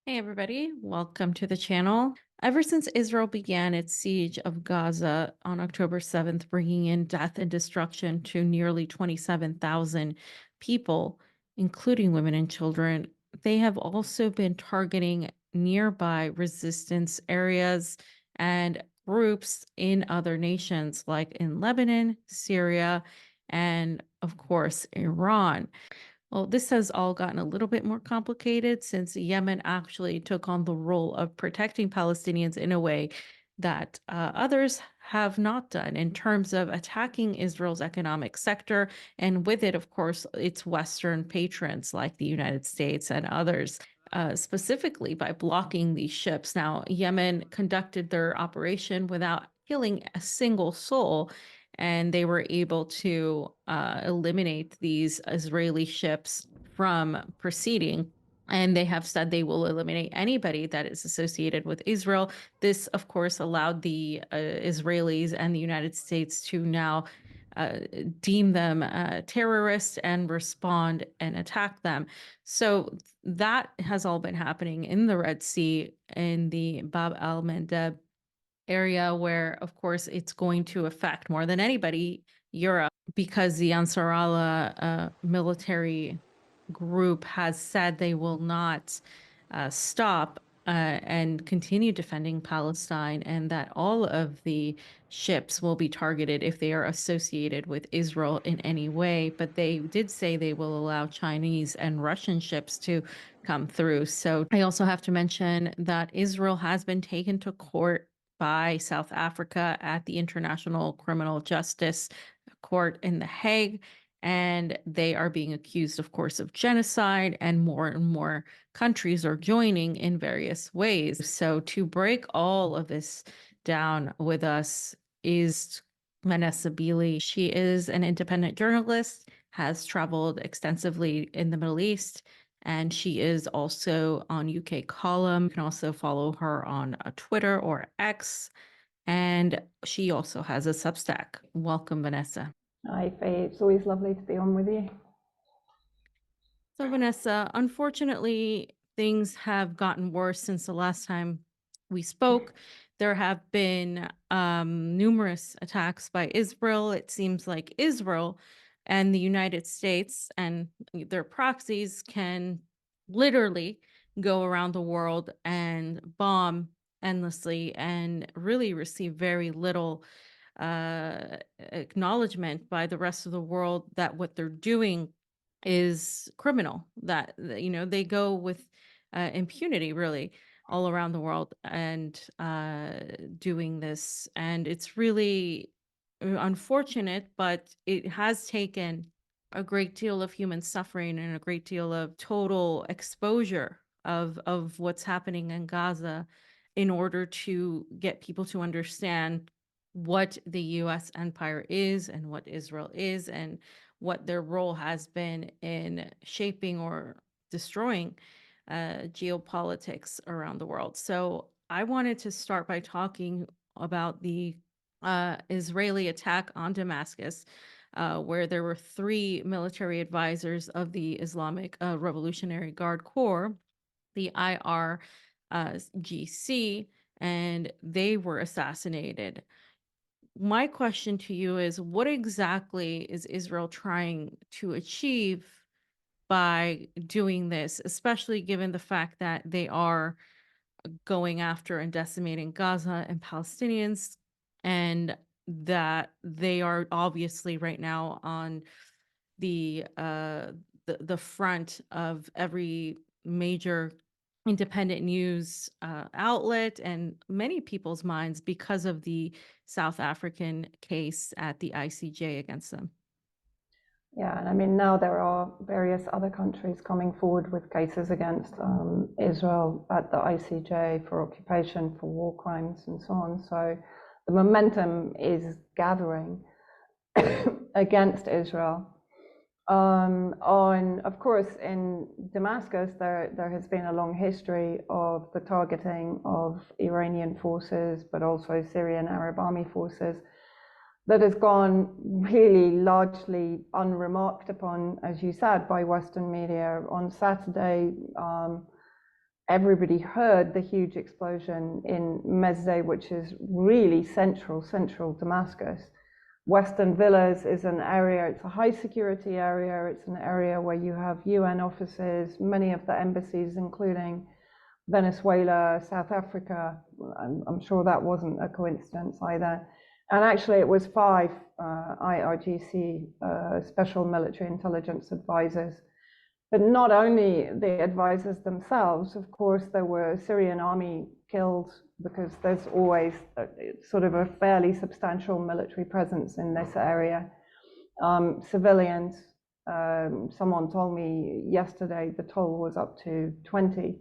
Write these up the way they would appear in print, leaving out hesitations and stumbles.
Hey everybody, welcome to the channel. Ever since Israel began its siege of Gaza on October 7th, bringing in death and destruction to nearly 27,000 people, including women and children, they have also been targeting nearby resistance areas and groups in other nations like in Lebanon, Syria, and of course, Iran. Well, this has all gotten a little bit more complicated since Yemen actually took on the role of protecting Palestinians in a way that others have not done in terms of attacking Israel's economic sector, and with it, of course, its Western patrons like the United States and others. Specifically by blocking these ships. Now, Yemen conducted their operation without killing a single soul, and they were able to eliminate these Israeli ships from proceeding. And they have said they will eliminate anybody that is associated with Israel. This, of course, allowed the Israelis and the United States to now uh, deem them terrorists and respond and attack them. So that has all been happening in the Red Sea, in the Bab al-Mandeb area where, of course, it's going to affect more than anybody Europe because the Ansarallah military group has said they will not stop and continue defending Palestine, and that all of the ships will be targeted if they are associated with Israel in any way. But they did say they will allow Chinese and Russian ships to come through. So I also have to mention that Israel has been taken to court by South Africa at the International Criminal Justice Court in The Hague. And they are being accused, of course, of genocide, and more countries are joining in various ways. So, to break all of this down with us is Vanessa Beeley. She is an independent journalist, has traveled extensively in the Middle East, and she is also on UK Column. You can also follow her on Twitter or X. And she also has a Substack. Welcome, Vanessa. Hi, Faye. It's always lovely to be on with you. So, Vanessa, unfortunately, things have gotten worse since the last time we spoke. There have been numerous attacks by Israel. It seems like Israel and the United States and their proxies can literally go around the world and bomb endlessly and really receive very little acknowledgement by the rest of the world that what they're doing is criminal, that they go with impunity really all around the world and doing this, and it's really unfortunate, but it has taken a great deal of human suffering and a great deal of total exposure of what's happening in Gaza in order to get people to understand what the US empire is and what Israel is and what their role has been in shaping or destroying geopolitics around the world. So I wanted to start by talking about the Israeli attack on Damascus, where there were three military advisors of the Islamic Revolutionary Guard Corps, the IRGC, and they were assassinated. My question to you is, what exactly is Israel trying to achieve by doing this, especially given the fact that they are going after and decimating Gaza and Palestinians, and that they are obviously right now on the front of every major independent news outlet and many people's minds because of the South African case at the ICJ against them. Yeah, and I mean, now there are various other countries coming forward with cases against Israel at the ICJ for occupation, for war crimes, and so on. So the momentum is gathering against Israel. Of course, in Damascus, there has been a long history of the targeting of Iranian forces, but also Syrian Arab Army forces, that has gone really largely unremarked upon, as you said, by Western media. On Saturday, everybody heard the huge explosion in Mesde, which is really central Damascus. Western Villas is an area, it's a high security area, it's an area where you have UN offices, many of the embassies, including Venezuela, South Africa. I'm sure that wasn't a coincidence either. And actually it was 5 IRGC special military intelligence advisors. But not only the advisors themselves, of course, there were Syrian army killed, because there's always sort of a fairly substantial military presence in this area. Civilians, someone told me yesterday the toll was up to 20.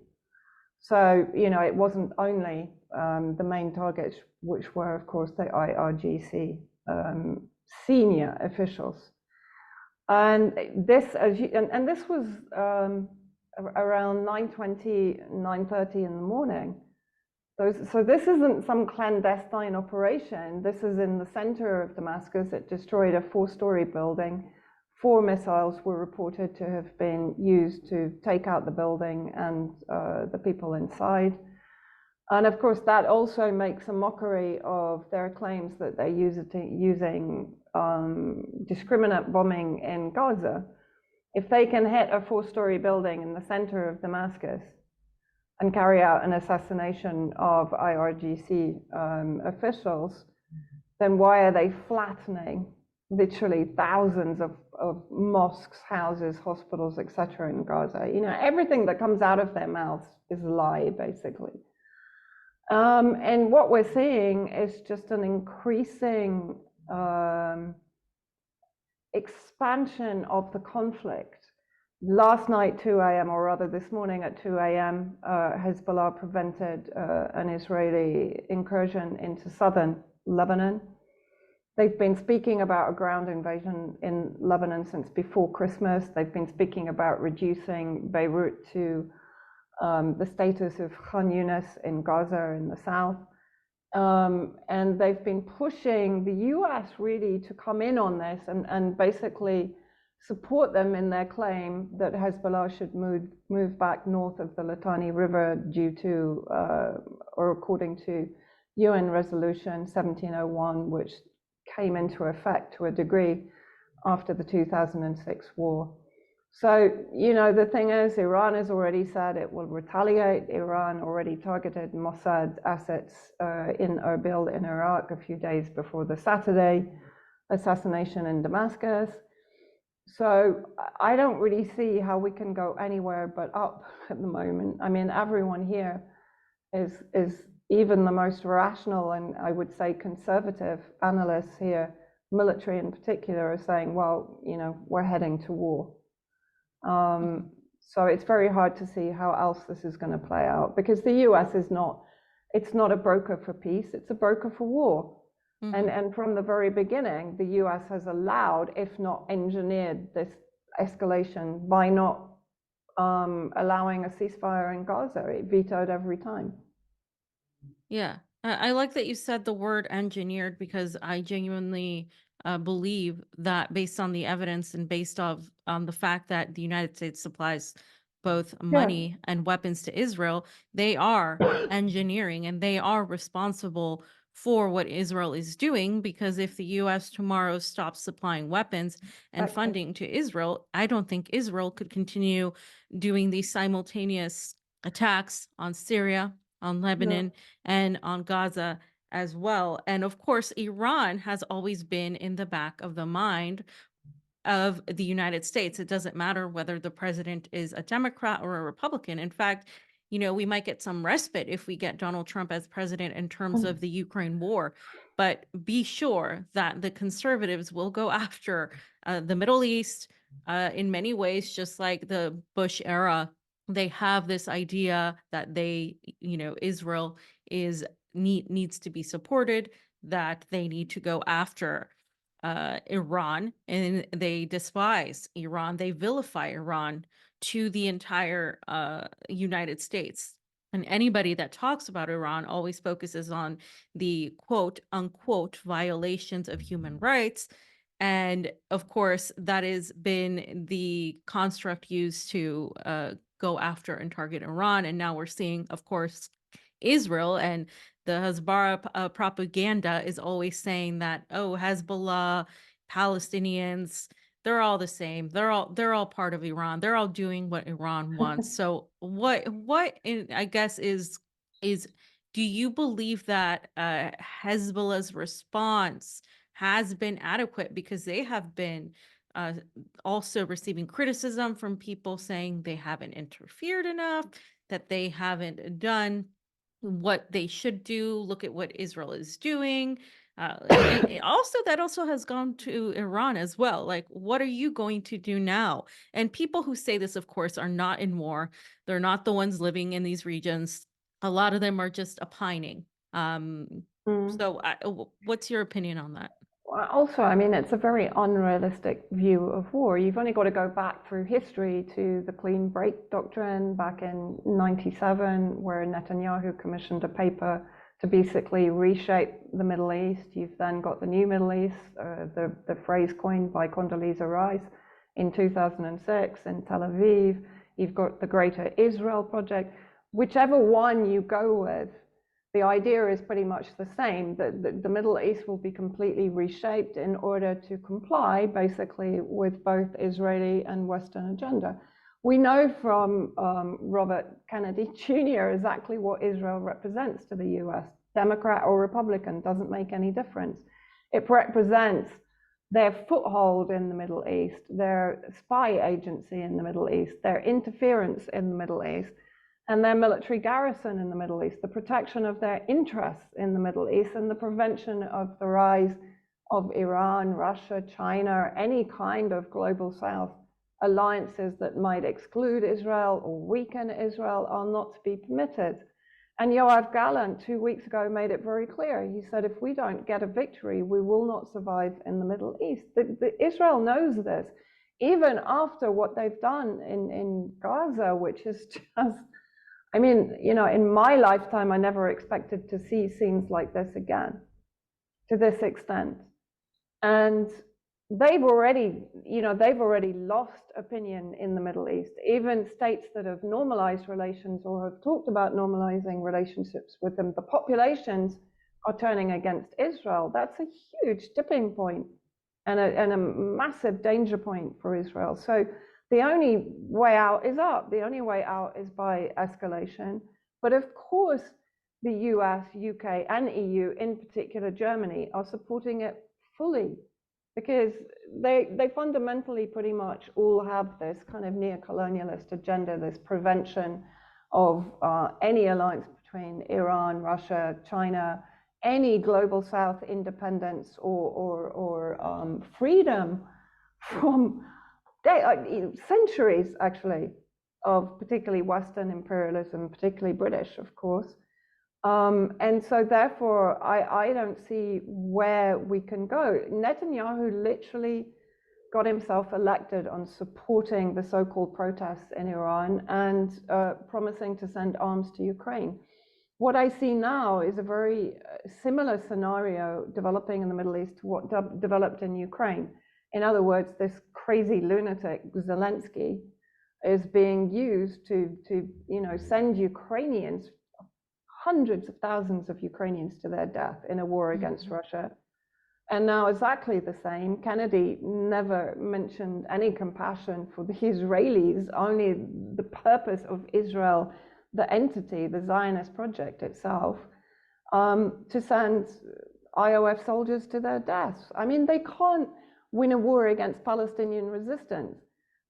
So, it wasn't only the main targets, which were, of course, the IRGC senior officials. And this, this was around 9:20, 9:30 in the morning. So this isn't some clandestine operation. This is in the center of Damascus. It destroyed a 4-story building. 4 missiles were reported to have been used to take out the building and the people inside. And of course, that also makes a mockery of their claims that they're using discriminate bombing in Gaza. If they can hit a 4-story building in the center of Damascus and carry out an assassination of IRGC officials, then why are they flattening literally thousands of mosques, houses, hospitals, etc. in Gaza? Everything that comes out of their mouths is a lie, basically. And what we're seeing is just an increasing expansion of the conflict. Last night, 2 a.m., or rather this morning at 2 a.m., Hezbollah prevented an Israeli incursion into southern Lebanon. They've been speaking about a ground invasion in Lebanon since before Christmas. They've been speaking about reducing Beirut to the status of Khan Yunis in Gaza in the south. And they've been pushing the US really to come in on this and basically support them in their claim that Hezbollah should move back north of the Litani River due to, or according to UN Resolution 1701, which came into effect to a degree after the 2006 war. So, the thing is, Iran has already said it will retaliate. Iran already targeted Mossad assets in Erbil in Iraq a few days before the Saturday assassination in Damascus. So I don't really see how we can go anywhere but up at the moment. I mean, everyone here is even the most rational and I would say conservative analysts here, military in particular, are saying, well, we're heading to war. So it's very hard to see how else this is going to play out, because the US it's not a broker for peace, it's a broker for war. Mm-hmm. And from the very beginning, the US has allowed, if not engineered, this escalation by not allowing a ceasefire in Gaza. It vetoed every time. Yeah, I like that you said the word engineered, because I genuinely believe that, based on the evidence and based on the fact that the United States supplies both money and weapons to Israel, they are engineering and they are responsible for what Israel is doing. Because if the US tomorrow stops supplying weapons and funding to Israel, I don't think Israel could continue doing these simultaneous attacks on Syria, on Lebanon, and on Gaza as well. And of course, Iran has always been in the back of the mind of the United States. It doesn't matter whether the president is a Democrat or a Republican. In fact, we might get some respite if we get Donald Trump as president in terms of the Ukraine war. But be sure that the conservatives will go after the Middle East in many ways, just like the Bush era. They have this idea that Israel needs to be supported, that they need to go after Iran, and they despise Iran. They vilify Iran to the entire United States. And anybody that talks about Iran always focuses on the quote unquote violations of human rights. And of course, that has been the construct used to go after and target Iran. And now we're seeing, of course, Israel, and the Hezbollah propaganda is always saying that, oh, Hezbollah, Palestinians, they're all the same. They're all part of Iran. They're all doing what Iran wants. So I guess is do you believe that Hezbollah's response has been adequate, because they have been uh, also receiving criticism from people saying they haven't interfered enough, that they haven't done what they should do. Look at what Israel is doing. And also, that also has gone to Iran as well. Like, what are you going to do now? And people who say this, of course, are not in war. They're not the ones living in these regions. A lot of them are just opining. What's your opinion on that? Well, also, I mean, it's a very unrealistic view of war. You've only got to go back through history to the clean break doctrine back in '97, where Netanyahu commissioned a paper to basically reshape the Middle East. You've then got the new Middle East, the phrase coined by Condoleezza Rice in 2006 in Tel Aviv. You've got the Greater Israel Project. Whichever one you go with, the idea is pretty much the same, that the Middle East will be completely reshaped in order to comply basically with both Israeli and Western agenda. We know from Robert Kennedy Jr. exactly what Israel represents to the US. Democrat or Republican, doesn't make any difference. It represents their foothold in the Middle East, their spy agency in the Middle East, their interference in the Middle East, and their military garrison in the Middle East, the protection of their interests in the Middle East, and the prevention of the rise of Iran, Russia, China, any kind of global South alliances that might exclude Israel or weaken Israel are not to be permitted. And Yoav Gallant 2 weeks ago made it very clear. He said, if we don't get a victory, we will not survive in the Middle East. Israel knows this, even after what they've done in Gaza, which is just, I mean, you know, in my lifetime, I never expected to see scenes like this again, to this extent. And they've already lost opinion in the Middle East. Even states that have normalized relations or have talked about normalizing relationships with them, the populations are turning against Israel. That's a huge tipping point and a massive danger point for Israel. So the only way out is up. The only way out is by escalation. But of course, the US, UK, and EU, in particular Germany, are supporting it fully, because they fundamentally pretty much all have this kind of neo-colonialist agenda, this prevention of any alliance between Iran, Russia, China, any global South independence or freedom from centuries, actually, of particularly Western imperialism, particularly British, of course. And so therefore, I don't see where we can go. Netanyahu literally got himself elected on supporting the so-called protests in Iran and promising to send arms to Ukraine. What I see now is a very similar scenario developing in the Middle East to what developed in Ukraine. In other words, this crazy lunatic Zelensky is being used to send Ukrainians, hundreds of thousands of Ukrainians, to their death in a war against Russia. And now exactly the same. Kennedy never mentioned any compassion for the Israelis, only the purpose of Israel, the entity, the Zionist project itself, to send IOF soldiers to their deaths. I mean, they can't win a war against Palestinian resistance.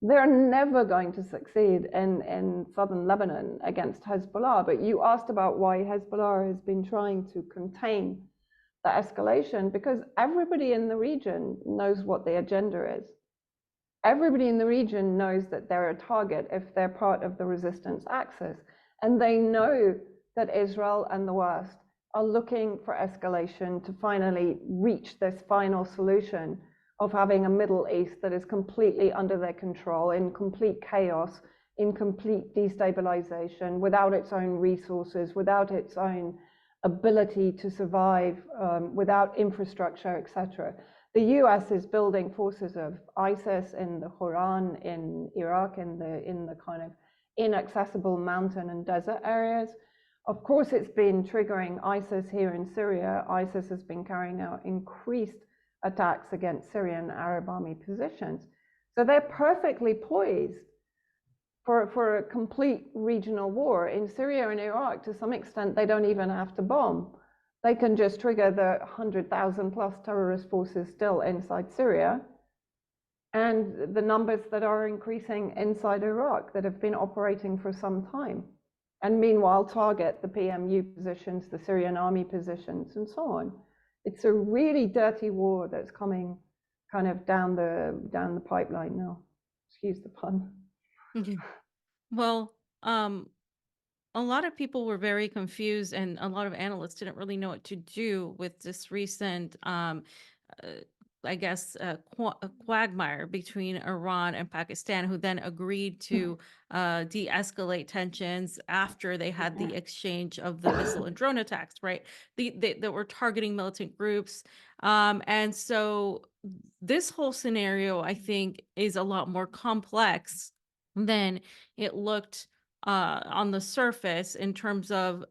They're never going to succeed in southern Lebanon against Hezbollah. But you asked about why Hezbollah has been trying to contain the escalation, because everybody in the region knows what the agenda is. Everybody in the region knows that they're a target if they're part of the resistance axis. And they know that Israel and the West are looking for escalation to finally reach this final solution of having a Middle East that is completely under their control, in complete chaos, in complete destabilization, without its own resources, without its own ability to survive, without infrastructure, etc. The US is building forces of ISIS in the Quran, in Iraq, in the kind of inaccessible mountain and desert areas. Of course, it's been triggering ISIS here in Syria. ISIS has been carrying out increased attacks against Syrian Arab army positions. So they're perfectly poised for a complete regional war. In Syria and Iraq, to some extent, they don't even have to bomb. They can just trigger the 100,000 plus terrorist forces still inside Syria, and the numbers that are increasing inside Iraq that have been operating for some time. And meanwhile, target the PMU positions, the Syrian army positions, and so on. It's a really dirty war that's coming kind of down the pipeline now. Excuse the pun. Well, a lot of people were very confused, and a lot of analysts didn't really know what to do with this recent, uh, I guess, a quagmire between Iran and Pakistan, who then agreed to de-escalate tensions after they had the exchange of the missile and drone attacks, right? That were targeting militant groups. And so this whole scenario, I think, is a lot more complex than it looked on the surface, in terms of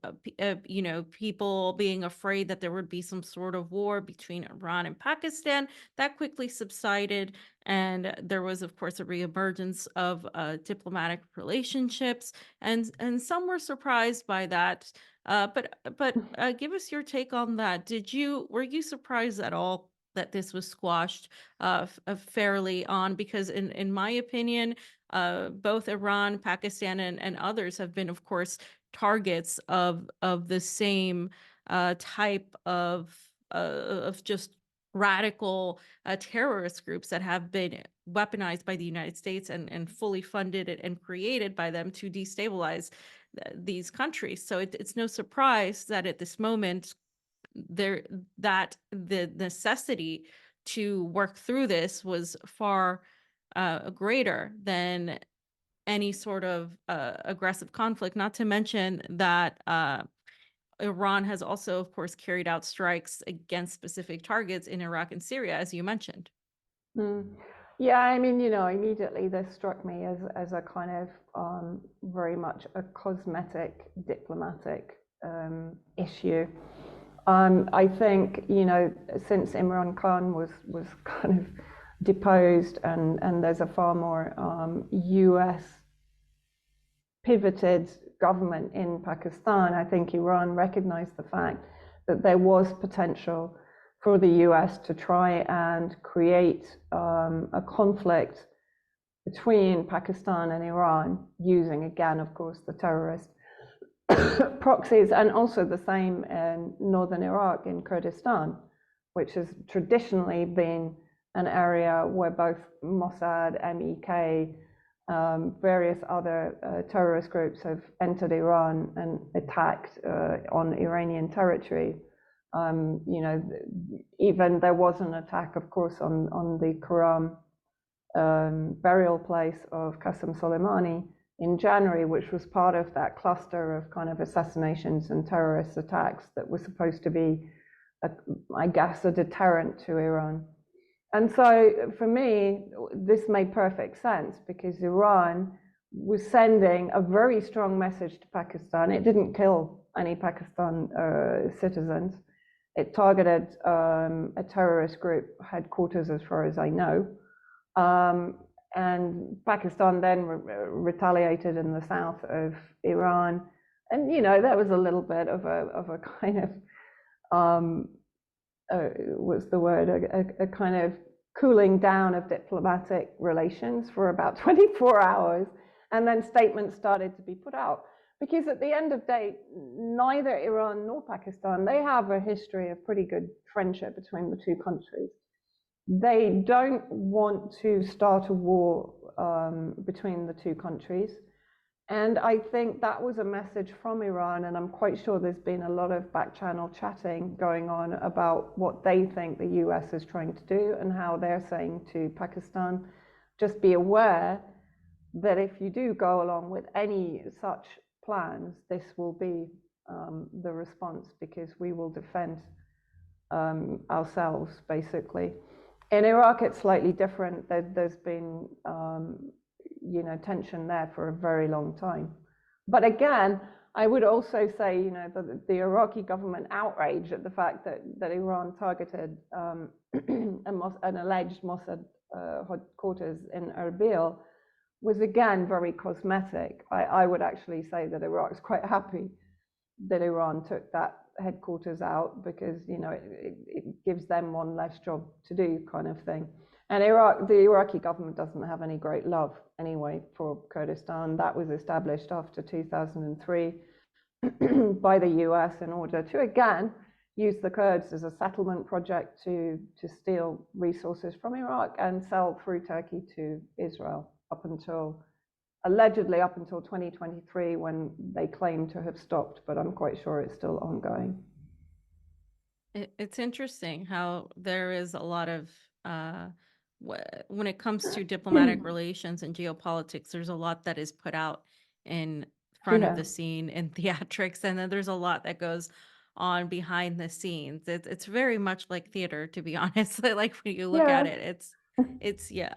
people being afraid that there would be some sort of war between Iran and Pakistan. That quickly subsided, and there was, of course, a reemergence of diplomatic relationships, and some were surprised by that. But give us your take on that. Were you surprised at all that this was squashed fairly on? Because in my opinion, both Iran, Pakistan, and others have been, of course, targets of the same type of just radical terrorist groups that have been weaponized by the United States and fully funded and created by them to destabilize these countries. So it's no surprise that at this moment that the necessity to work through this was far greater than any sort of aggressive conflict, not to mention that Iran has also, of course, carried out strikes against specific targets in Iraq and Syria, as you mentioned. Yeah, I mean, immediately this struck me as a kind of very much a cosmetic diplomatic issue. I think, since Imran Khan was kind of deposed, and there's a far more US pivoted government in Pakistan, I think Iran recognized the fact that there was potential for the US to try and create a conflict between Pakistan and Iran, using, again, of course, the terrorist proxies, and also the same in northern Iraq, in Kurdistan, which has traditionally been an area where both Mossad, MEK, various other terrorist groups have entered Iran and attacked on Iranian territory. Even there was an attack, of course, on the Quram burial place of Qasem Soleimani in January, which was part of that cluster of kind of assassinations and terrorist attacks that were supposed to be, I guess, a deterrent to Iran. And so for me, this made perfect sense, because Iran was sending a very strong message to Pakistan. It didn't kill any Pakistan citizens. It targeted a terrorist group headquarters, as far as I know. And Pakistan then retaliated in the south of Iran. And, there was a little bit of a kind of, what's the word, a kind of cooling down of diplomatic relations for about 24 hours. And then statements started to be put out. Because at the end of the day, neither Iran nor Pakistan, they have a history of pretty good friendship between the two countries. They don't want to start a war between the two countries. And I think that was a message from Iran, and I'm quite sure there's been a lot of back-channel chatting going on about what they think the US is trying to do, and how they're saying to Pakistan, just be aware that if you do go along with any such plans, this will be the response, because we will defend ourselves, basically. In Iraq, it's slightly different. There's been, tension there for a very long time. But again, I would also say, the Iraqi government outrage at the fact that Iran targeted an alleged Mossad headquarters in Erbil was again very cosmetic. I would actually say that Iraq's quite happy that Iran took that headquarters out, because it gives them one less job to do, kind of thing. And the Iraqi government doesn't have any great love anyway for Kurdistan. That was established after 2003 by the US in order to again use the Kurds as a settlement project to steal resources from Iraq and sell through Turkey to Israel allegedly up until 2023, when they claim to have stopped, but I'm quite sure it's still ongoing. It's interesting how there is a lot of, when it comes to diplomatic relations and geopolitics, there's a lot that is put out in front of the scene in theatrics, and then there's a lot that goes on behind the scenes. It's very much like theater, to be honest. Like when you look at it, it's yeah.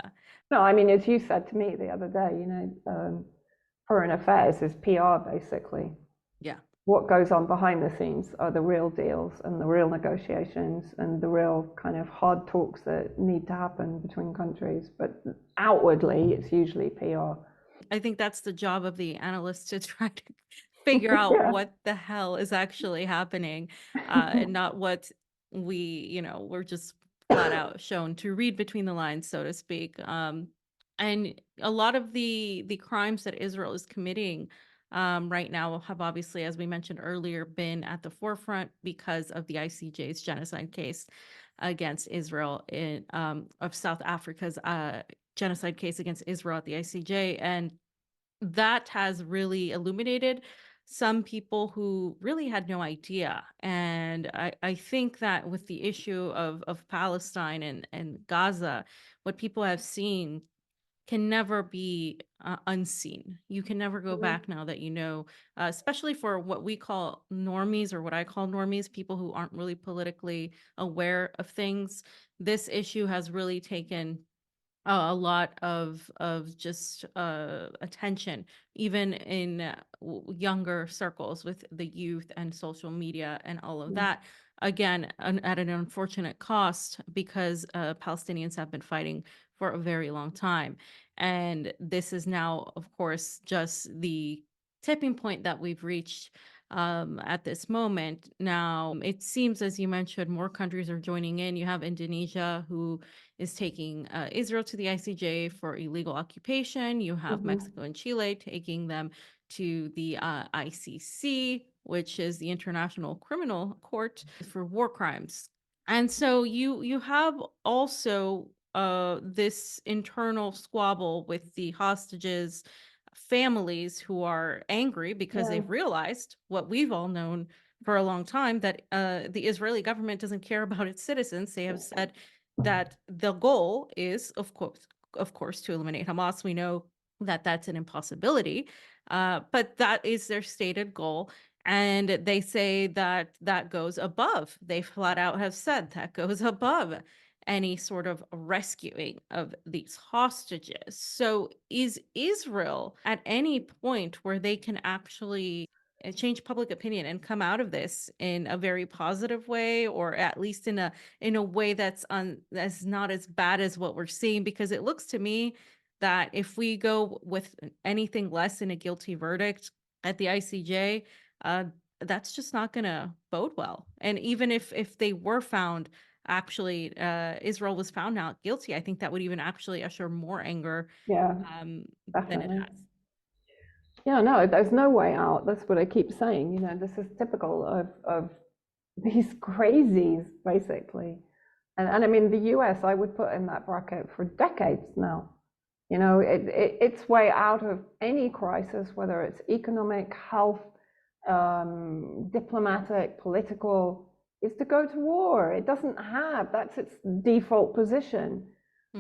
No, I mean, as you said to me the other day, foreign affairs is PR, basically. Yeah. What goes on behind the scenes are the real deals and the real negotiations and the real kind of hard talks that need to happen between countries. But outwardly, it's usually PR. I think that's the job of the analyst, to try to figure out what the hell is actually happening, and not what we're just flat out shown to read between the lines, so to speak. And a lot of the crimes that Israel is committing right now have obviously, as we mentioned earlier, been at the forefront because of the ICJ's genocide case against Israel of South Africa's genocide case against Israel at the ICJ. And that has really illuminated some people who really had no idea. And I think that with the issue of Palestine and Gaza, what people have seen can never be unseen. You can never go back now that especially for what we call normies, or what I call normies, people who aren't really politically aware of things. This issue has really taken a lot of just attention, even in younger circles with the youth and social media and all of that. Again, at an unfortunate cost, because Palestinians have been fighting for a very long time. And this is now, of course, just the tipping point that we've reached at this moment. Now, it seems, as you mentioned, more countries are joining in. You have Indonesia, who is taking Israel to the ICJ for illegal occupation. You have Mexico and Chile taking them to the ICC, which is the International Criminal Court for war crimes. And so you have also this internal squabble with the hostages' families, who are angry because they've realized what we've all known for a long time, that the Israeli government doesn't care about its citizens. They have said that the goal is, of course, to eliminate Hamas. We know that that's an impossibility, but that is their stated goal. And they say that that goes above. They flat out have said that goes above any sort of rescuing of these hostages. So is Israel at any point where they can actually change public opinion and come out of this in a very positive way, or at least in a way that's not as bad as what we're seeing? Because it looks to me that if we go with anything less than a guilty verdict at the ICJ, that's just not going to bode well. And even if they were found, actually, Israel was found not guilty, I think that would even actually usher more anger than it has. Yeah, no, there's no way out. That's what I keep saying. This is typical of these crazies, basically. And I mean, the US, I would put in that bracket for decades now. Its way out of any crisis, whether it's economic, health, diplomatic, political, is to go to war. It doesn't have, that's its default position.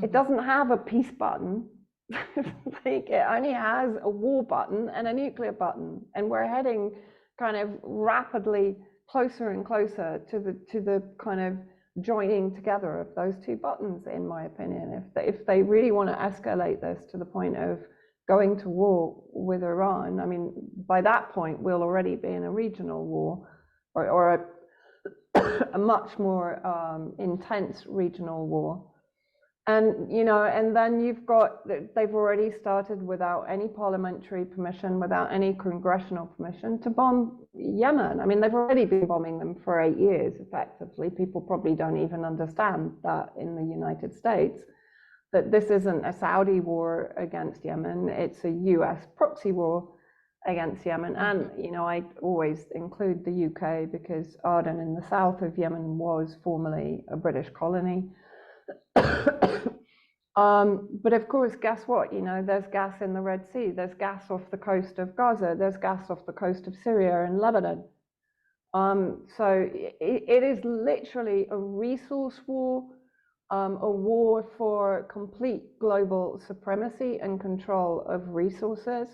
It doesn't have a peace button. It only has a war button and a nuclear button. And we're heading kind of rapidly closer and closer to the kind of joining together of those two buttons, in my opinion. If they really want to escalate this to the point of going to war with Iran, I mean, by that point, we'll already be in a regional war, or a much more intense regional war. And, you know, and then you've got, they've already started without any parliamentary permission, without any congressional permission to bomb Yemen. I mean, they've already been bombing them for 8 years, effectively. People probably don't even understand that in the United States, that this isn't a Saudi war against Yemen, it's a US proxy war against Yemen. And, you know, I always include the UK because Aden in the south of Yemen was formerly a British colony. But of course, guess what? You know, there's gas in the Red Sea, there's gas off the coast of Gaza, there's gas off the coast of Syria and Lebanon. So it is literally a resource war, a war for complete global supremacy and control of resources.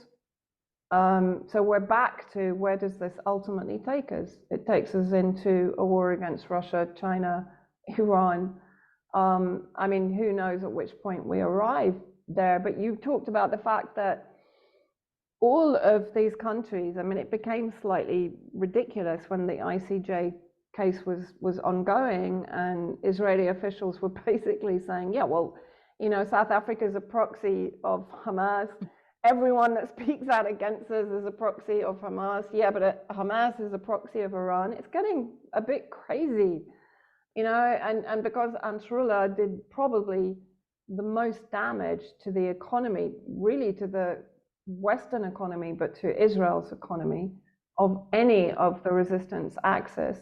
So we're back to, where does this ultimately take us? It takes us into a war against Russia, China, Iran. I mean, who knows at which point we arrive there, but you talked about the fact that all of these countries, I mean, it became slightly ridiculous when the ICJ case was ongoing and Israeli officials were basically saying, yeah, well, you know, South Africa is a proxy of Hamas. Everyone that speaks out against us is a proxy of Hamas. Yeah, but Hamas is a proxy of Iran. It's getting a bit crazy. You know, and because Ansarullah did probably the most damage to the economy, really to the Western economy, but to Israel's economy, of any of the resistance axis.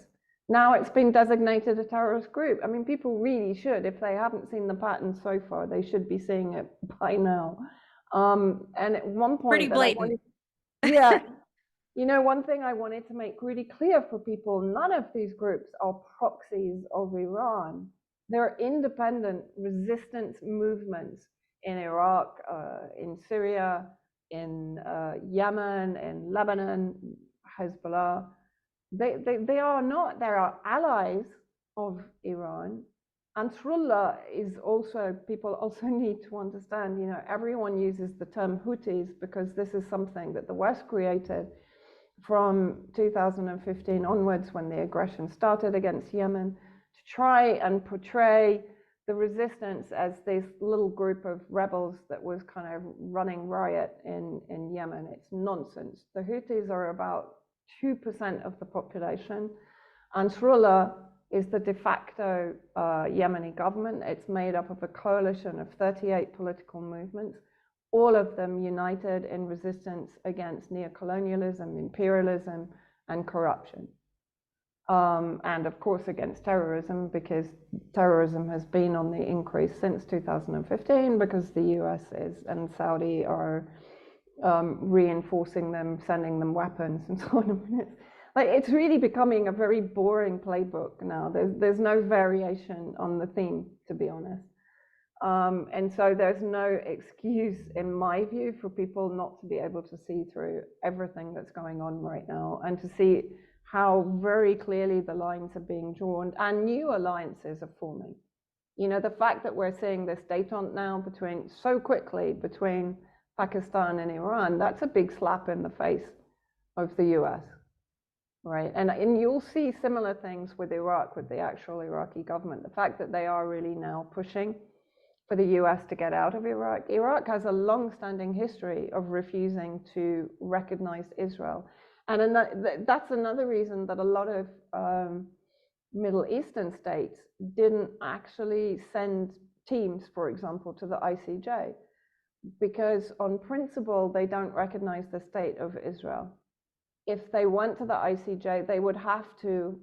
Now it's been designated a terrorist group. I mean, people really should, if they haven't seen the pattern so far, they should be seeing it by now. And at one point, Pretty blatant. Yeah. You know, one thing I wanted to make really clear for people, none of these groups are proxies of Iran. They're independent resistance movements in Iraq, in Syria, in Yemen, in Lebanon, Hezbollah. They are not, they are allies of Iran. Ansarullah is also, people also need to understand, you know, everyone uses the term Houthis because this is something that the West created from 2015 onwards, when the aggression started against Yemen, to try and portray the resistance as this little group of rebels that was kind of running riot in Yemen. It's nonsense. The Houthis are about 2% of the population. Ansarullah is the de facto Yemeni government. It's made up of a coalition of 38 political movements, all of them united in resistance against neocolonialism, imperialism, and corruption. And of course against terrorism, because terrorism has been on the increase since 2015, because the US and Saudi are reinforcing them, sending them weapons and so on. It's really becoming a very boring playbook now. There's no variation on the theme, to be honest. And so there's no excuse, in my view, for people not to be able to see through everything that's going on right now, and to see how very clearly the lines are being drawn and new alliances are forming. You know, the fact that we're seeing this détente now so quickly between Pakistan and Iran, that's a big slap in the face of the US, right? And you'll see similar things with Iraq, with the actual Iraqi government. The fact that they are really now pushing for the US to get out of Iraq. Iraq has a long-standing history of refusing to recognize Israel. And that's another reason that a lot of Middle Eastern states didn't actually send teams, for example, to the ICJ, because on principle, they don't recognize the state of Israel. If they went to the ICJ, they would have to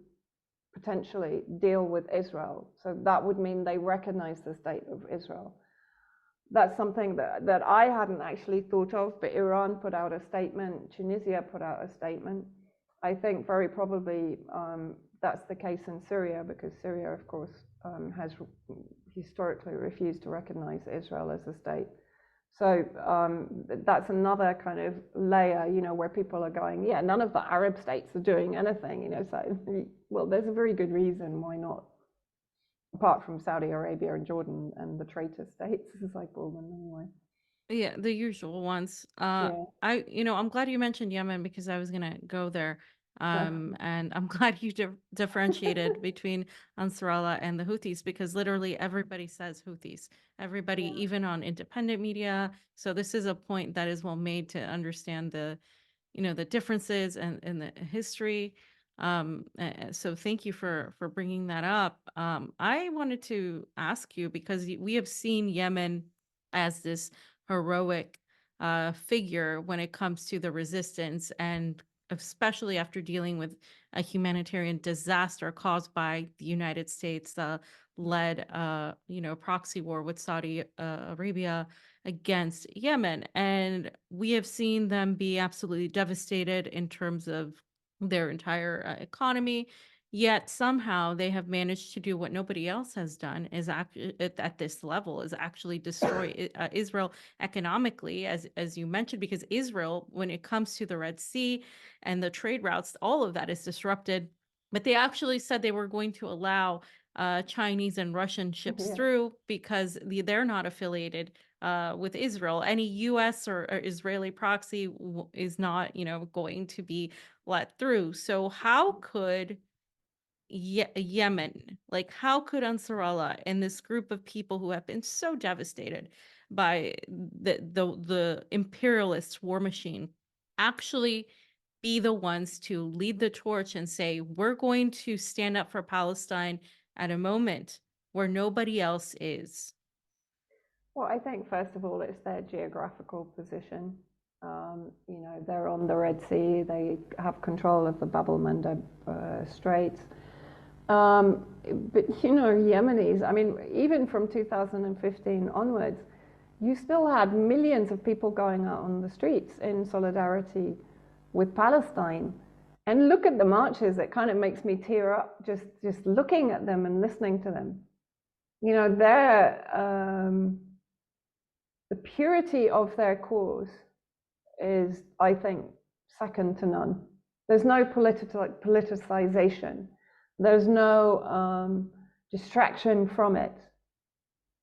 potentially deal with Israel. So that would mean they recognize the state of Israel. That's something that I hadn't actually thought of, but Iran put out a statement, Tunisia put out a statement. I think very probably that's the case in Syria, because Syria, of course, has historically refused to recognize Israel as a state. So that's another kind of layer, you know, where people are going, yeah, none of the Arab states are doing anything, you know, so, well, there's a very good reason why not, apart from Saudi Arabia and Jordan and the traitor states, as I call them anyway. Yeah, the usual ones. Yeah. I'm glad you mentioned Yemen because I was gonna go there. And I'm glad you differentiated between Ansarallah and the Houthis because literally everybody says Houthis. Everybody, Yeah. even on independent media. So this is a point that is well made to understand the differences and the history. So thank you for bringing that up. I wanted to ask you because we have seen Yemen as this heroic figure when it comes to the resistance, and especially after dealing with a humanitarian disaster caused by the United States led proxy war with Saudi Arabia against Yemen. And we have seen them be absolutely devastated in terms of their entire economy. Yet somehow they have managed to do what nobody else has done is at this level is actually destroy Israel economically, as you mentioned, because Israel, when it comes to the Red Sea and the trade routes, all of that is disrupted. But they actually said they were going to allow Chinese and Russian ships Yeah. through because they're not affiliated with Israel. Any U.S. or Israeli proxy is not, going to be let through. So how could Yemen, like how could Ansarallah and this group of people who have been so devastated by the imperialist war machine actually be the ones to lead the torch and say, we're going to stand up for Palestine at a moment where nobody else is? Well, I think first of all, it's their geographical position. They're on the Red Sea. They have control of the Bab el-Mandeb Straits. But Yemenis. I mean, even from 2015 onwards, you still had millions of people going out on the streets in solidarity with Palestine. And look at the marches. It kind of makes me tear up just looking at them and listening to them. The purity of their cause is, I think, second to none. There's no politicization. There's no distraction from it.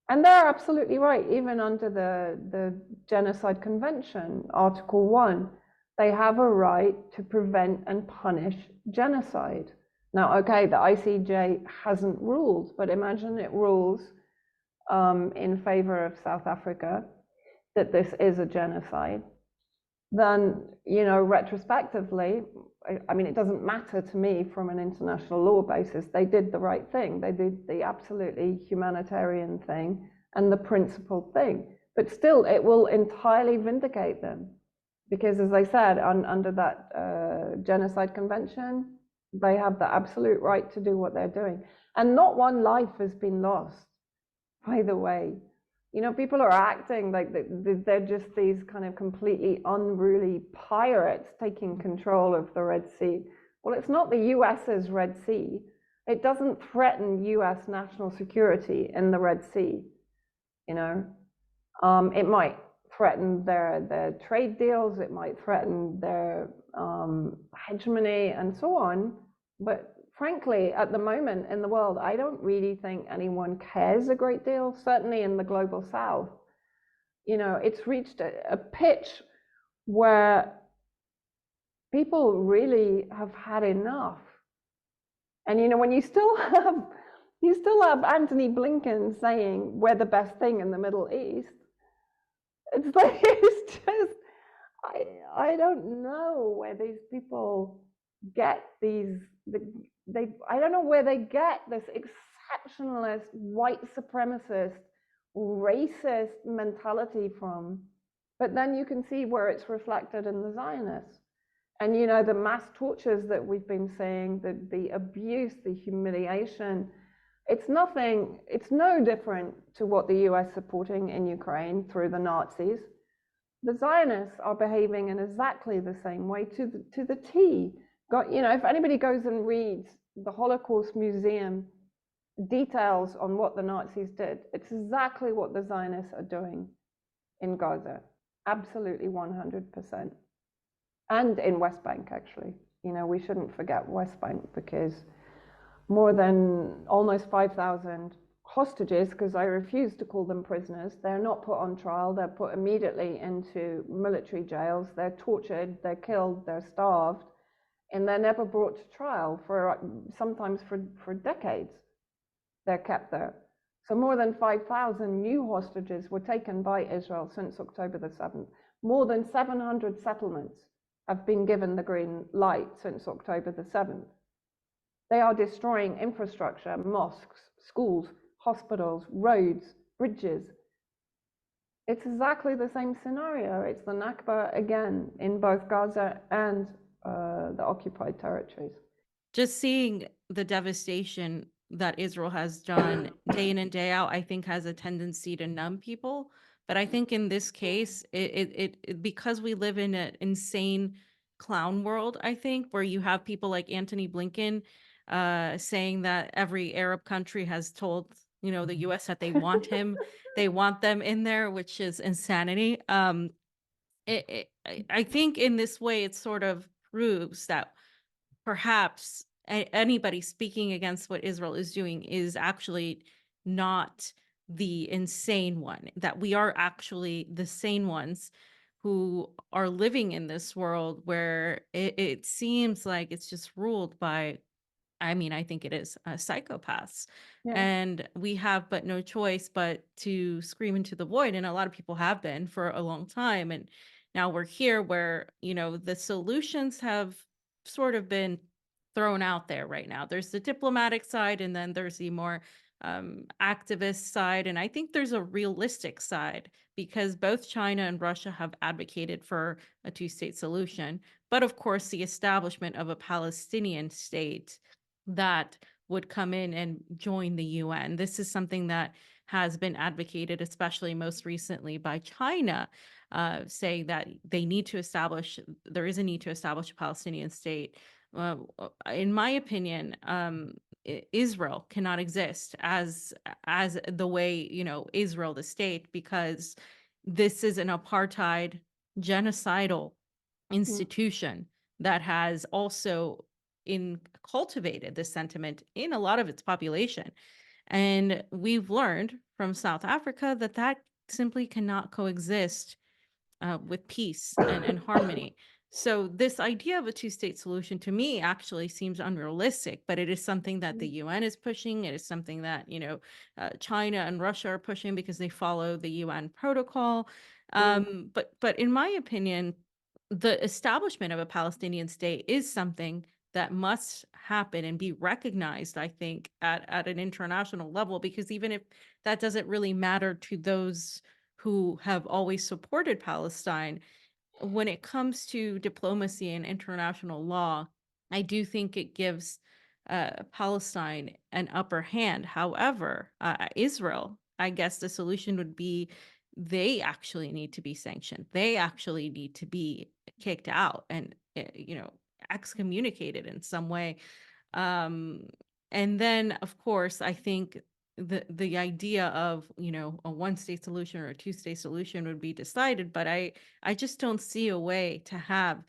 And they're absolutely right. Even under the Genocide Convention, Article 1, they have a right to prevent and punish genocide. Now, okay, the ICJ hasn't ruled, but imagine it rules in favor of South Africa that this is a genocide. Then, retrospectively, I mean, it doesn't matter to me from an international law basis. They did the right thing. They did the absolutely humanitarian thing and the principled thing. But still, it will entirely vindicate them. Because, as I said, under that Genocide Convention, they have the absolute right to do what they're doing. And not one life has been lost, by the way. People are acting like they're just these kind of completely unruly pirates taking control of the Red Sea. Well, it's not the US's Red Sea. It doesn't threaten US national security in the Red Sea. It might threaten their trade deals. It might threaten their hegemony and so on. But frankly, at the moment in the world, I don't really think anyone cares a great deal, certainly in the global south. It's reached a pitch where people really have had enough. And when you still have Antony Blinken saying we're the best thing in the Middle East, it's like it's just I don't know where these people get I don't know where they get this exceptionalist, white supremacist, racist mentality from. But then you can see where it's reflected in the Zionists. And the mass tortures that we've been seeing, the abuse, the humiliation, it's no different to what the US supporting in Ukraine through the Nazis. The Zionists are behaving in exactly the same way to the T. If anybody goes and reads the Holocaust Museum details on what the Nazis did, it's exactly what the Zionists are doing in Gaza. Absolutely 100%. And in West Bank, actually. We shouldn't forget West Bank because more than almost 5,000 hostages, because I refuse to call them prisoners. They're not put on trial. They're put immediately into military jails. They're tortured, they're killed, they're starved, and they're never brought to trial for sometimes for decades. They're kept there. So more than 5,000 new hostages were taken by Israel since October the 7th. More than 700 settlements have been given the green light since October the 7th. They are destroying infrastructure, mosques, schools, hospitals, roads, bridges. It's exactly the same scenario. It's the Nakba again in both Gaza and the occupied territories. Just seeing the devastation that Israel has done day in and day out, I think has a tendency to numb people. But I think in this case, because we live in an insane clown world, I think, where you have people like Antony Blinken saying that every Arab country has told, the US that they want him, they want them in there, which is insanity. I think in this way, it sort of proves that perhaps anybody speaking against what Israel is doing is actually not the insane one, that we are actually the sane ones who are living in this world where it seems like it's just ruled by, I mean, I think it is psychopaths. Yeah. And we have but no choice but to scream into the void. And a lot of people have been for a long time. And now we're here where, the solutions have sort of been thrown out there right now. There's the diplomatic side, and then there's the more activist side. And I think there's a realistic side because both China and Russia have advocated for a two-state solution. But of course, the establishment of a Palestinian state that would come in and join the UN. This is something that has been advocated, especially most recently by China, saying that there is a need to establish a Palestinian state. In my opinion, Israel cannot exist as the way, Israel, the state, because this is an apartheid, genocidal institution that has also cultivated this sentiment in a lot of its population. And we've learned from South Africa that simply cannot coexist with peace and harmony. So this idea of a two-state solution to me actually seems unrealistic, but it is something that the UN is pushing. It is something that, China and Russia are pushing because they follow the UN protocol. But in my opinion, the establishment of a Palestinian state is something that must happen and be recognized, I think, at an international level, because even if that doesn't really matter to those who have always supported Palestine, when it comes to diplomacy and international law, I do think it gives Palestine an upper hand. However, Israel, I guess the solution would be they actually need to be sanctioned. They actually need to be kicked out and, excommunicated in some way. Um, and then, of course, I think the idea of, a one-state solution or a two-state solution would be decided, but I just don't see a way to have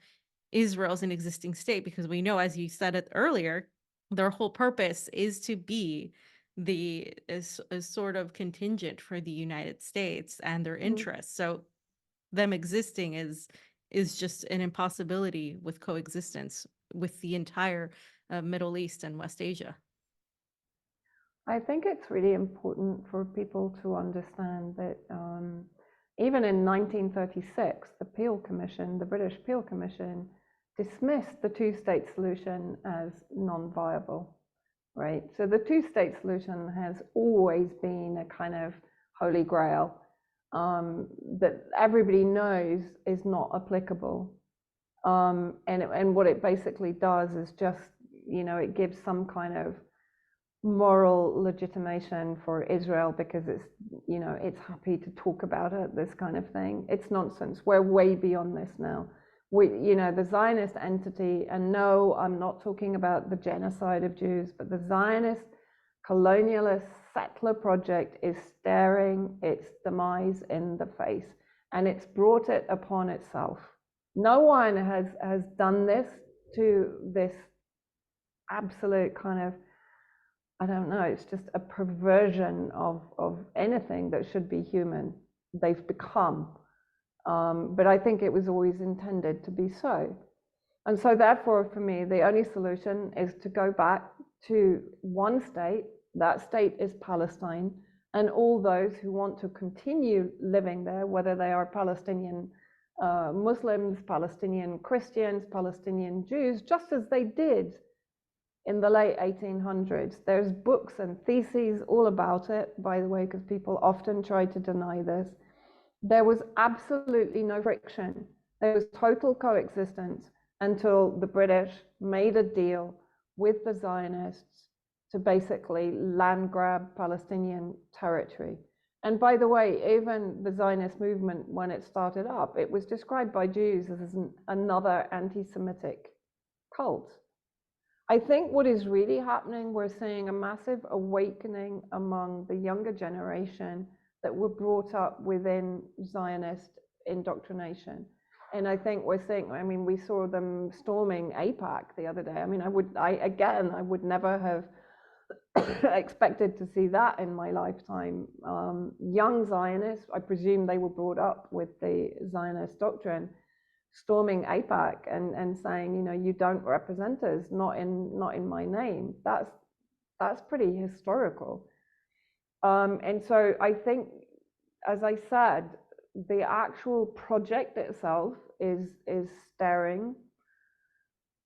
Israel as an existing state, because we know, as you said it earlier, their whole purpose is to be is sort of contingent for the United States and their interests. So them existing is just an impossibility with coexistence with the entire Middle East and West Asia. I think it's really important for people to understand that even in 1936, the British Peel Commission, dismissed the two-state solution as non-viable, right? So the two-state solution has always been a kind of holy grail that everybody knows is not applicable. And what it basically does is just, it gives some kind of moral legitimation for Israel because it's happy to talk about it, this kind of thing. It's nonsense. We're way beyond this now. The Zionist entity, and no, I'm not talking about the genocide of Jews, but the Zionist colonialist settler project is staring its demise in the face, and it's brought it upon itself. No one has done this to this absolute kind of I don't know, it's just a perversion of anything that should be human. They've become. But I think it was always intended to be so. And so, therefore, for me, the only solution is to go back to one state. That state is Palestine. And all those who want to continue living there, whether they are Palestinian Muslims, Palestinian Christians, Palestinian Jews, just as they did in the late 1800s. There's books and theses all about it, by the way, because people often try to deny this. There was absolutely no friction. There was total coexistence until the British made a deal with the Zionists to basically land grab Palestinian territory. And by the way, even the Zionist movement, when it started up, it was described by Jews as another anti-Semitic cult. I think what is really happening, we're seeing a massive awakening among the younger generation that were brought up within Zionist indoctrination. And I think we're seeing, I mean, we saw them storming AIPAC the other day. I mean, I would never have expected to see that in my lifetime. Young Zionists, I presume they were brought up with the Zionist doctrine, storming AIPAC and saying, you know, you don't represent us, not in my name. That's pretty historical. And so I think, as I said, the actual project itself is staring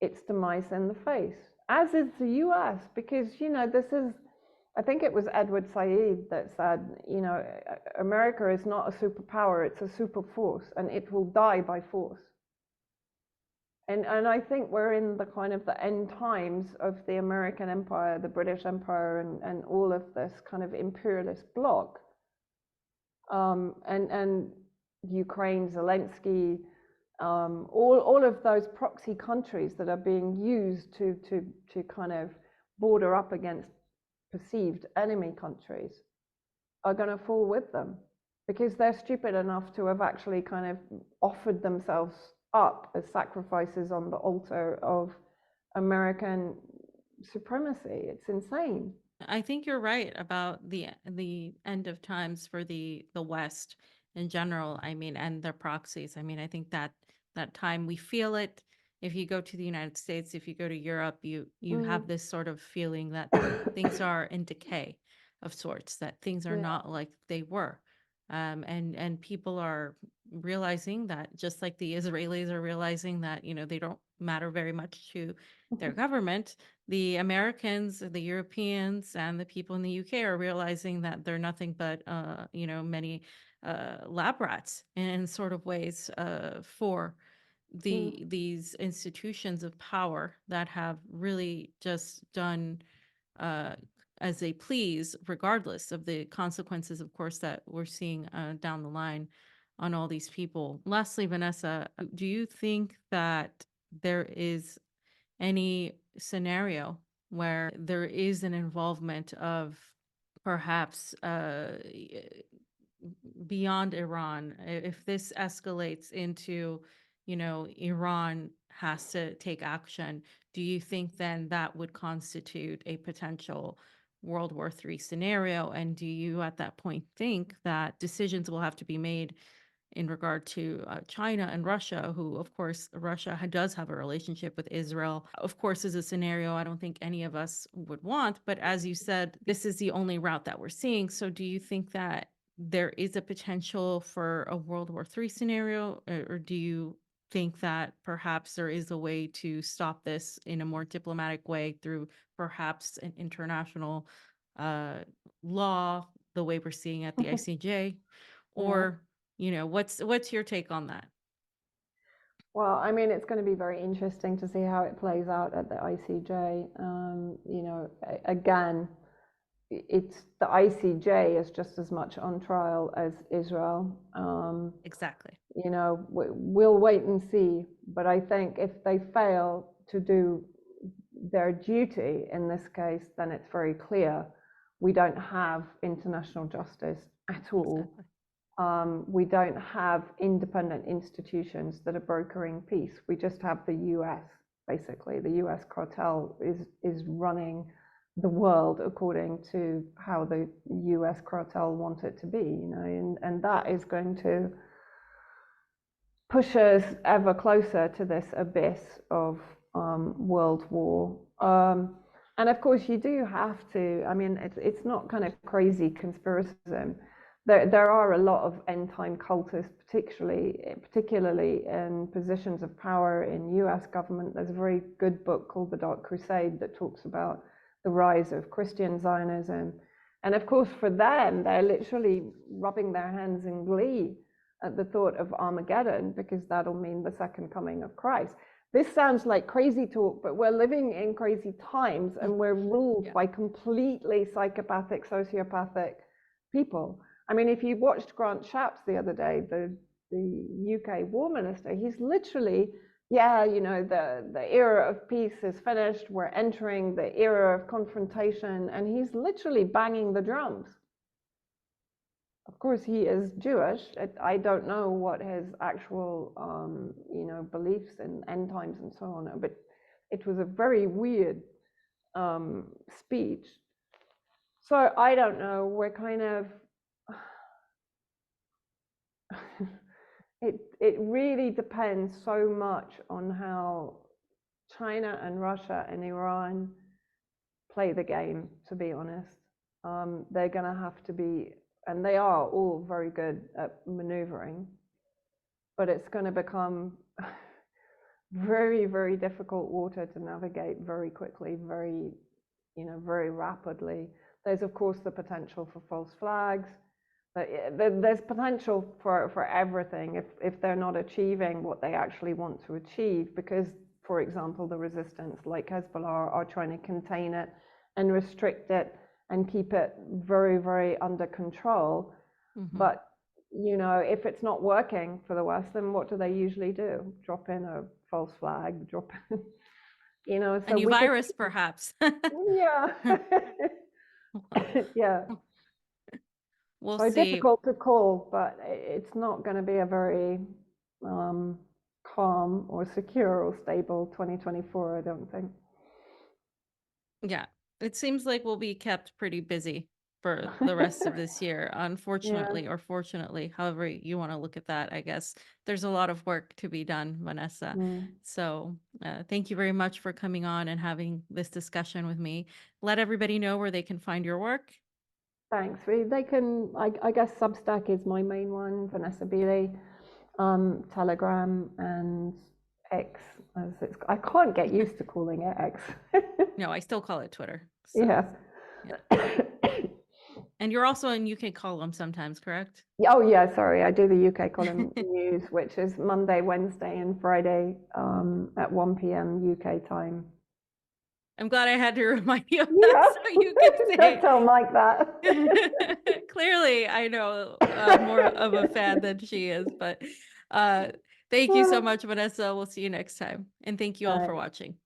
its demise in the face, as is the US, because, you know, this is, I think it was Edward Said that said, you know, America is not a superpower, it's a super force, and it will die by force. And I think we're in the kind of the end times of the American empire, the British empire, and all of this kind of imperialist bloc. And Ukraine, Zelensky, all of those proxy countries that are being used to kind of border up against perceived enemy countries are going to fall with them, because they're stupid enough to have actually kind of offered themselves up as sacrifices on the altar of American supremacy. It's insane. I think you're right about the end of times for the West in general. I mean, and their proxies. I mean, I think that time we feel it. If you go to the United States, if you go to Europe, you have this sort of feeling that things are in decay of sorts, that things are Yeah. not like they were. And people are realizing that, just like the Israelis are realizing that, you know, they don't matter very much to their government. The Americans, the Europeans, and the people in the UK are realizing that they're nothing but, you know, many lab rats in sort of ways for these institutions of power that have really just done uh, as they please, regardless of the consequences, of course, that we're seeing down the line on all these people. Lastly, Vanessa, do you think that there is any scenario where there is an involvement of perhaps beyond Iran, if this escalates into, you know, Iran has to take action, do you think then that would constitute a potential World War III scenario? And do you at that point think that decisions will have to be made in regard to China and Russia, who, of course, Russia does have a relationship with Israel, of course, is a scenario I don't think any of us would want. But as you said, this is the only route that we're seeing. So do you think that there is a potential for a World War III scenario, or do you think that perhaps there is a way to stop this in a more diplomatic way through perhaps an international law, the way we're seeing at the ICJ, or you know, what's your take on that? Well, I mean, it's going to be very interesting to see how it plays out at the ICJ. You know, again, it's the ICJ is just as much on trial as Israel. Exactly. You know, we'll wait and see. But I think if they fail to do their duty in this case, then it's very clear we don't have international justice at all. Exactly. We don't have independent institutions that are brokering peace. We just have the US, basically. The US cartel is running the world according to how the US cartel want it to be, and that is going to push us ever closer to this abyss of world war. And of course, you do have to. I mean, it's not kind of crazy conspiracism. There are a lot of end time cultists, particularly in positions of power in U.S. government. There's a very good book called The Dark Crusade that talks about the rise of Christian Zionism, and of course, for them, they're literally rubbing their hands in glee at the thought of Armageddon, because that'll mean the second coming of Christ. This sounds like crazy talk, but we're living in crazy times, and we're ruled by completely psychopathic, sociopathic people. I mean, if you watched Grant Shapps the other day, the UK War Minister, he's literally, the era of peace is finished, we're entering the era of confrontation, and he's literally banging the drums. Of course, he is Jewish. I don't know what his actual, beliefs in end times and so on, but it was a very weird speech. So I don't know. We're kind of, it really depends so much on how China and Russia and Iran play the game, to be honest. They're going to have to be, and they are all very good at maneuvering, but it's going to become very, very difficult water to navigate very quickly, very rapidly. There's, of course, the potential for false flags. There's potential for everything if they're not achieving what they actually want to achieve, because, for example, the resistance like Hezbollah are trying to contain it and restrict it and keep it very, very under control. But, if it's not working for the West, then what do they usually do? Drop in a false flag, drop in, so a new virus, perhaps. Yeah. Yeah. We'll so see. Difficult to call, but it's not going to be a very calm or secure or stable 2024, I don't think. Yeah, it seems like we'll be kept pretty busy for the rest of this year, unfortunately, or fortunately, however you want to look at that. I guess there's a lot of work to be done, Vanessa. So thank you very much for coming on and having this discussion with me. Let everybody know where they can find your work. Thanks. They can, I guess Substack is my main one, Vanessa Beeley, Telegram, and X, as I can't get used to calling it X. No, I still call it Twitter. So. Yeah. And you're also in UK column sometimes, correct? Oh yeah, sorry. I do the UK column news, which is Monday, Wednesday, and Friday at 1 p.m. UK time. I'm glad I had to remind you of that, so you could say. Don't tell Mike that. Clearly, I know more of a fan than she is, but thank you so much, Vanessa. We'll see you next time. And thank you all for watching.